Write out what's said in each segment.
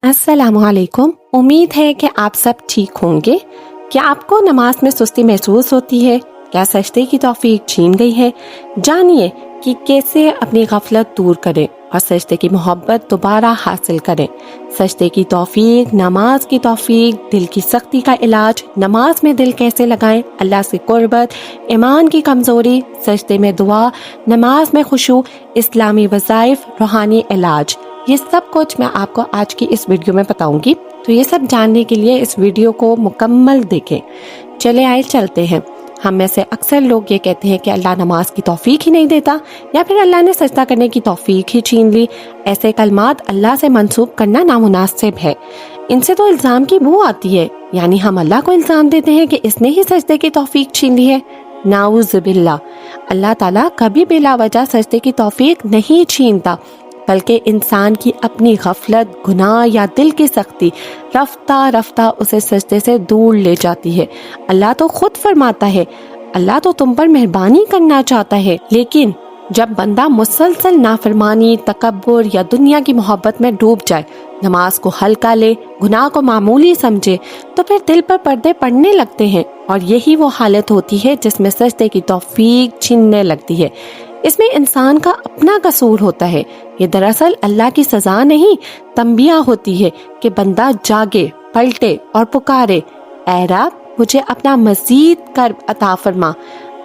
अस्सलाम वालेकुम। उम्मीद है कि आप सब ठीक होंगे। क्या आपको नमाज में सुस्ती महसूस होती है? क्या सजदे की तौफीक छीन गई है? जानिए कि कैसे अपनी गफलत दूर करें और सजदे की मोहब्बत दोबारा हासिल करें। सजदे की तौफीक, नमाज की तौफीक, दिल की सख्ती का इलाज, नमाज में दिल कैसे लगाएं, अल्लाह से कुर्बत, ईमान की कमजोरी, सजदे में दुआ, नमाज में खुशू, इस्लामी वज़ाइफ, रूहानी इलाज, ये सब कुछ मैं आपको आज की इस वीडियो में बताऊंगी। तो ये सब जानने के लिए इस वीडियो को मुकम्मल देखें। चले आए चलते हैं। हम में से अक्सर लोग ये कहते हैं कि अल्लाह नमाज की तौफीक ही नहीं देता, या फिर अल्लाह ने सजदा करने की तौफीक ही छीन ली। ऐसे कलमात अल्लाह से मंसूब करना नामुनासिब है। इनसे तो इल्ज़ाम की बू आती है, यानी हम अल्लाह को इल्ज़ाम देते हैं कि इसने ही सजदे की तौफीक छीन ली है। नाउज़ बिल्लाह, अल्लाह ताला कभी बिला वजह सजदे की तौफीक नहीं छीनता, बल्कि इंसान की अपनी गफलत, गुनाह या दिल की सख्ती रफ्ता रफ्ता उसे सजदे से दूर ले जाती है। अल्लाह तो खुद फरमाता है, अल्लाह तो तुम पर मेहरबानी करना चाहता है, लेकिन जब बंदा मुसलसल नाफरमानी, तकब्बुर या दुनिया की मोहब्बत में डूब जाए, नमाज को हल्का ले, गुनाह को मामूली समझे, तो फिर दिल पर पर्दे पड़ने लगते हैं और यही वो हालत होती है जिसमें सजदे की तौफीक छीनने लगती है। इसमें इंसान का अपना कसूर होता है। ये दरअसल अल्लाह की सजा नहीं, तंबिया होती है कि बंदा जागे, पलटे और पुकारे, ऐ रब मुझे अपना मजीद कर्ब अता फरमा।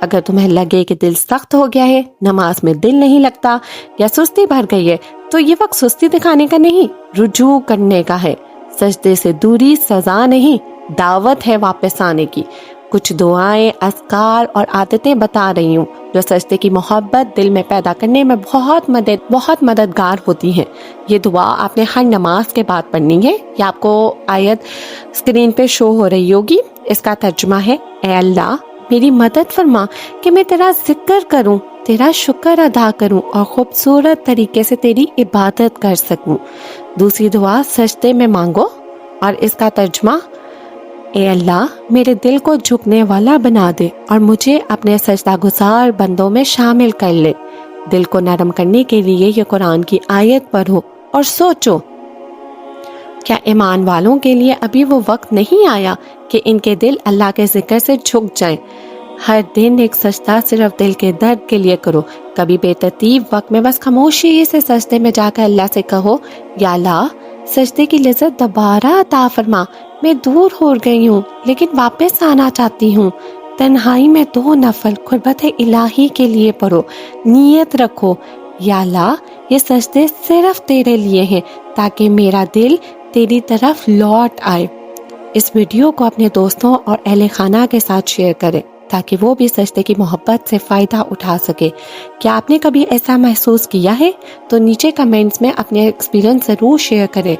अगर तुम्हें लगे कि दिल सख्त हो गया है, नमाज में दिल नहीं लगता या सुस्ती भर गई है, तो ये वक्त सुस्ती दिखाने का नहीं, रुजू करने का है। सजदे से दूरी सजा नहीं, दावत है वापस आने की। कुछ दुआएं, अज़कार और आदतें बता रही हूँ जो सजदे की मोहब्बत दिल में पैदा करने में बहुत मददगार होती हैं। ये दुआ आपने हर नमाज के बाद पढ़नी है। ये आपको आयत स्क्रीन पे शो हो रही होगी। इसका तर्जुमा है, ऐ अल्लाह मेरी मदद फरमा कि मैं तेरा जिक्र करूं, तेरा शुक्र अदा करूं और खूबसूरत तरीके से तेरी इबादत कर सकूं। दूसरी दुआ सजदे में मांगो और इसका तर्जुमा, ए अल्लाह मेरे दिल को झुकने वाला बना दे और मुझे अपने सजदा गुजार बंदों में शामिल कर ले। दिल को नरम करने के लिए ये कुरान की आयत पढ़ो और सोचो, क्या ईमान वालों के लिए अभी वो वक्त नहीं आया कि इनके दिल अल्लाह के जिक्र से झुक जाएं। हर दिन एक सजदा सिर्फ दिल के दर्द के लिए करो। कभी बेतरतीब वक्त में बस खामोशी से सजदे में जाकर अल्लाह से कहो, या अल्लाह सजदे की लज्जत दोबारा अता फरमा। मैं दूर हो गई हूँ लेकिन वापस आना चाहती हूँ। तन्हाई में 2 नफल कुर्बत इलाही के लिए पढ़ो। नियत रखो, या अल्लाह ये सजदे सिर्फ तेरे लिए हैं ताकि मेरा दिल तेरी तरफ लौट आए। इस वीडियो को अपने दोस्तों और अहले खाना के साथ शेयर करें ताकि वो भी सजदे की मोहब्बत से फ़ायदा उठा सके। क्या आपने कभी ऐसा महसूस किया है? तो नीचे कमेंट्स में अपने एक्सपीरियंस ज़रूर शेयर करें।